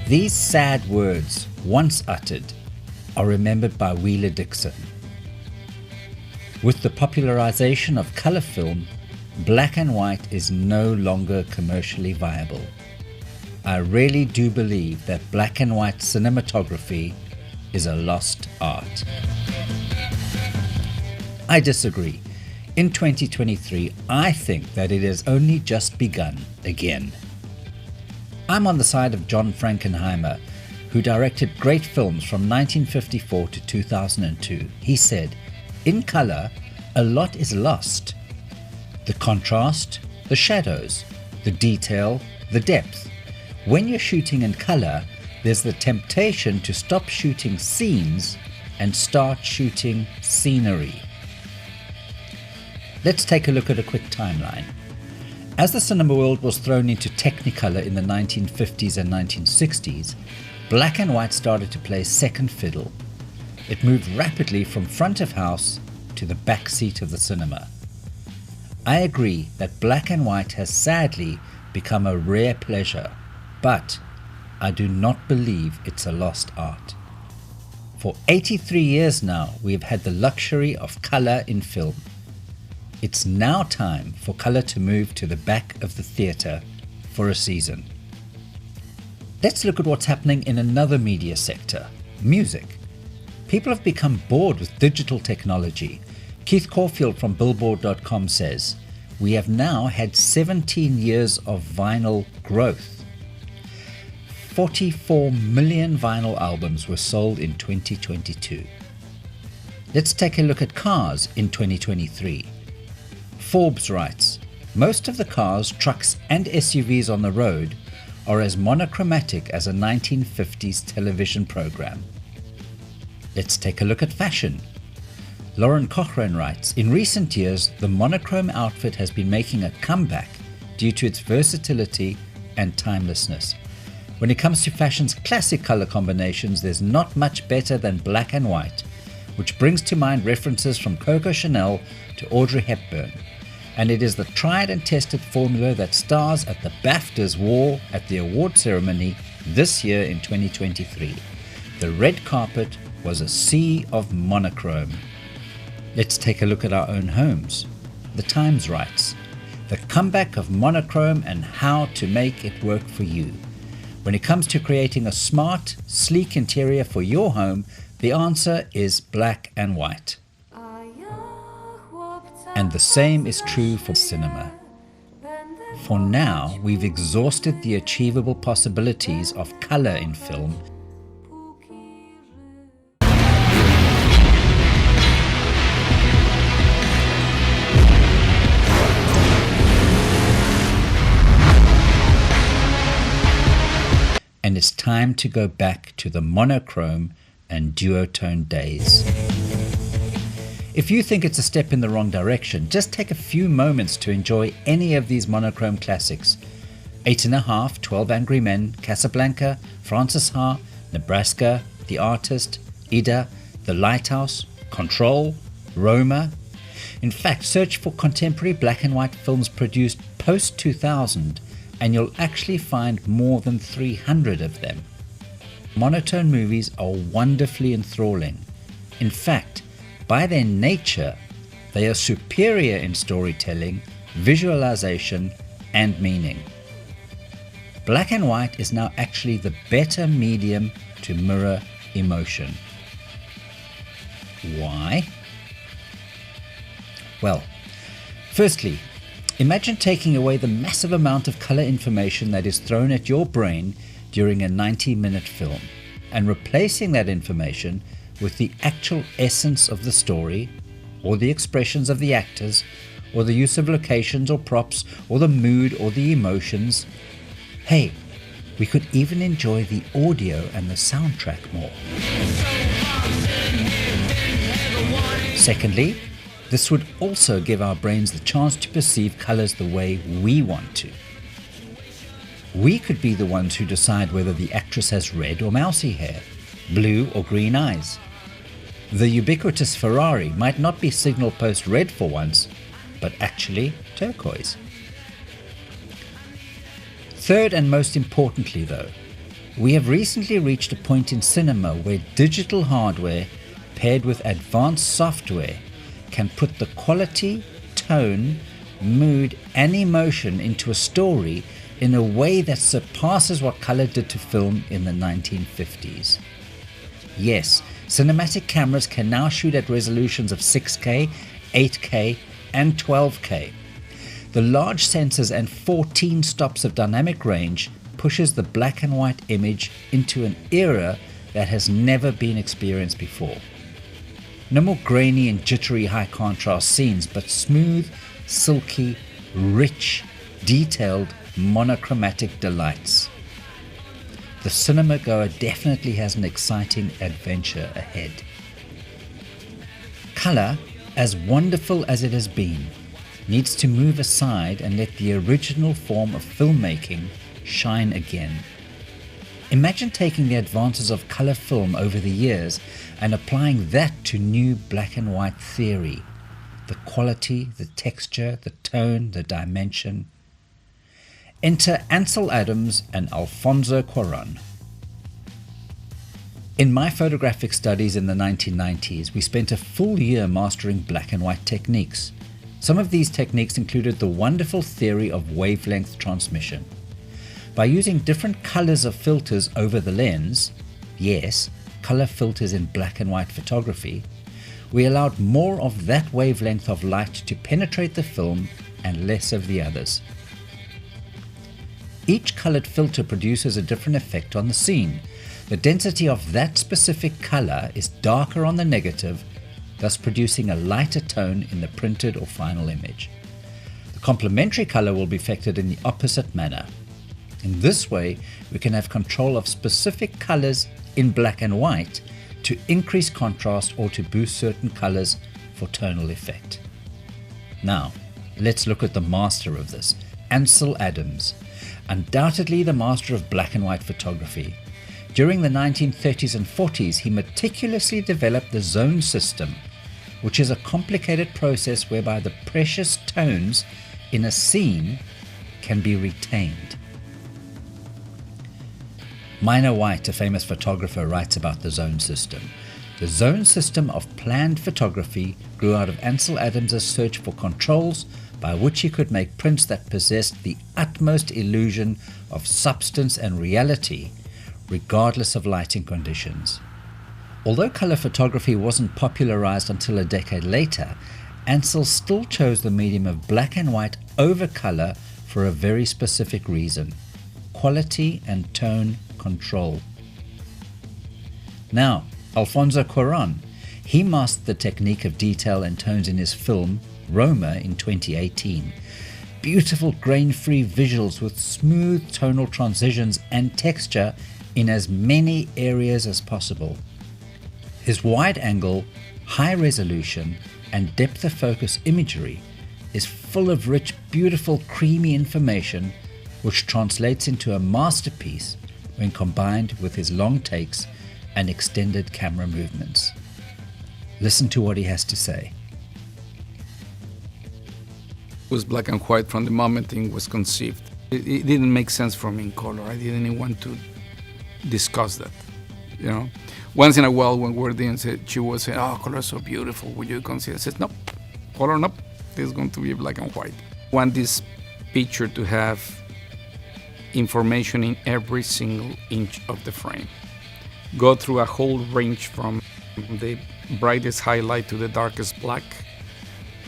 These sad words, once uttered, are remembered by Wheeler Dixon. With the popularization of color film, black and white is no longer commercially viable. I really do believe that black and white cinematography is a lost art. I disagree. In 2023, I think that it has only just begun again. I'm on the side of John Frankenheimer, who directed great films from 1954 to 2002. He said, "In color, a lot is lost. The contrast, the shadows, the detail, the depth. When you're shooting in color, there's the temptation to stop shooting scenes and start shooting scenery." Let's take a look at a quick timeline. As the cinema world was thrown into Technicolor in the 1950s and 1960s, black and white started to play second fiddle. It moved rapidly from front of house to the back seat of the cinema. I agree that black and white has sadly become a rare pleasure, but I do not believe it's a lost art. For 83 years now, we have had the luxury of color in film. It's now time for color to move to the back of the theatre for a season. Let's look at what's happening in another media sector, music. People have become bored with digital technology. Keith Caulfield from Billboard.com says, "We have now had 17 years of vinyl growth. 44 million vinyl albums were sold in 2022. Let's take a look at cars in 2023. Forbes writes, "Most of the cars, trucks and SUVs on the road are as monochromatic as a 1950s television program." Let's take a look at fashion. Lauren Cochrane writes, "In recent years, the monochrome outfit has been making a comeback due to its versatility and timelessness. When it comes to fashion's classic color combinations, there's not much better than black and white, which brings to mind references from Coco Chanel to Audrey Hepburn. And it is the tried and tested formula that stars at the BAFTAs wore at the award ceremony this year in 2023. The red carpet was a sea of monochrome." Let's take a look at our own homes. The Times writes, "The comeback of monochrome and how to make it work for you. When it comes to creating a smart, sleek interior for your home, the answer is black and white." And the same is true for cinema. For now, we've exhausted the achievable possibilities of color in film. And it's time to go back to the monochrome and duotone days. If you think it's a step in the wrong direction, just take a few moments to enjoy any of these monochrome classics. 8½, 12 Angry Men, Casablanca, Frances Ha, Nebraska, The Artist, Ida, The Lighthouse, Control, Roma. In fact, search for contemporary black and white films produced post-2000 and you'll actually find more than 300 of them. Monotone movies are wonderfully enthralling. In fact, by their nature, they are superior in storytelling, visualization, and meaning. Black and white is now actually the better medium to mirror emotion. Why? Well, firstly, imagine taking away the massive amount of color information that is thrown at your brain during a 90-minute film and replacing that information with the actual essence of the story, or the expressions of the actors, or the use of locations or props, or the mood or the emotions. Hey, we could even enjoy the audio and the soundtrack more. Secondly, this would also give our brains the chance to perceive colors the way we want to. We could be the ones who decide whether the actress has red or mousy hair, blue or green eyes. The ubiquitous Ferrari might not be signal post red for once, but actually turquoise. Third and most importantly though, We have recently reached a point in cinema where digital hardware paired with advanced software can put the quality, tone, mood and emotion into a story in a way that surpasses what color did to film in the 1950s. Yes, cinematic cameras can now shoot at resolutions of 6K, 8K and 12K. The large sensors and 14 stops of dynamic range pushes the black and white image into an era that has never been experienced before. No more grainy and jittery high contrast scenes, but smooth, silky, rich, detailed, monochromatic delights. The cinema goer definitely has an exciting adventure ahead. Color, as wonderful as it has been, needs to move aside and let the original form of filmmaking shine again. Imagine taking the advances of color film over the years and applying that to new black and white theory. The quality, the texture, the tone, the dimension. Enter Ansel Adams and Alfonso Cuarón. In my photographic studies in the 1990s, we spent a full year mastering black and white techniques. Some of these techniques included the wonderful theory of wavelength transmission. By using different colors of filters over the lens, yes, color filters in black and white photography, we allowed more of that wavelength of light to penetrate the film and less of the others. Each colored filter produces a different effect on the scene. The density of that specific color is darker on the negative, thus producing a lighter tone in the printed or final image. The complementary color will be affected in the opposite manner. In this way, we can have control of specific colors in black and white to increase contrast or to boost certain colors for tonal effect. Now, let's look at the master of this, Ansel Adams, undoubtedly the master of black and white photography. During the 1930s and 40s, he meticulously developed the zone system, which is a complicated process whereby the precious tones in a scene can be retained. Minor White, a famous photographer, writes about the zone system. The zone system of planned photography grew out of Ansel Adams' search for controls by which he could make prints that possessed the utmost illusion of substance and reality, regardless of lighting conditions. Although color photography wasn't popularized until a decade later, Ansel still chose the medium of black and white over color for a very specific reason: quality and tone control. Now, Alfonso Cuarón, he mastered the technique of detail and tones in his film Roma in 2018. Beautiful grain-free visuals with smooth tonal transitions and texture in as many areas as possible. His wide-angle, high-resolution and depth-of-focus imagery is full of rich, beautiful, creamy information which translates into a masterpiece when combined with his long takes and extended camera movements. Listen to what he has to say. It was black and white from the moment it was conceived. It didn't make sense for me in color. I didn't even want to discuss that, you know. Once in a while when we're there, she was saying, "Oh, color is so beautiful, would you consider?" I said, "Nope, color, nope, it's going to be black and white." I want this picture to have information in every single inch of the frame. Go through a whole range from the brightest highlight to the darkest black,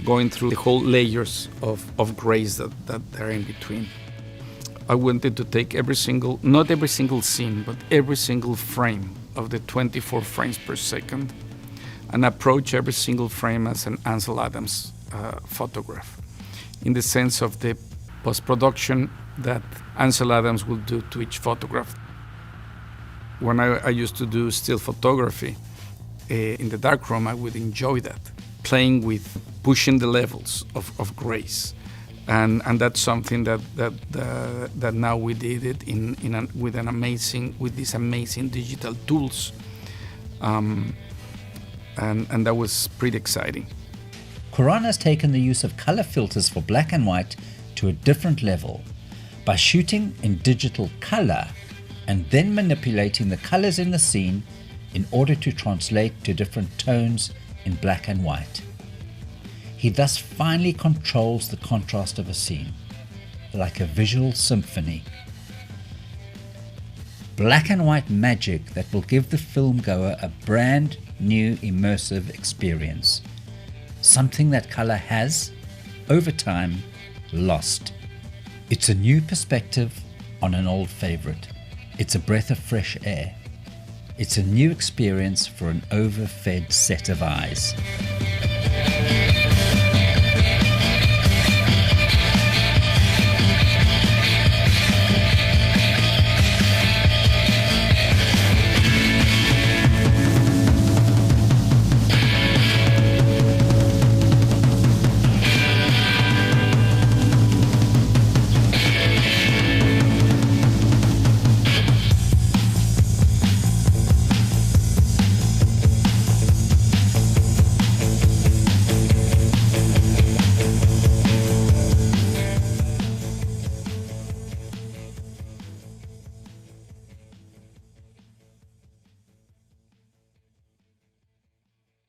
going through the whole layers of grays that are in between. I wanted to take not every single scene, but every single frame of the 24 frames per second and approach every single frame as an Ansel Adams photograph, in the sense of the post-production that Ansel Adams will do to each photograph. When I used to do still photography in the darkroom, I would enjoy that, playing with pushing the levels of grace. And that's something that now we did it with these amazing digital tools, and that was pretty exciting. Cuarón has taken the use of color filters for black and white to a different level. By shooting in digital color, and then manipulating the colors in the scene in order to translate to different tones in black and white. He thus finally controls the contrast of a scene, like a visual symphony. Black and white magic that will give the filmgoer a brand new immersive experience, something that color has, over time, lost. It's a new perspective on an old favorite. It's a breath of fresh air. It's a new experience for an overfed set of eyes.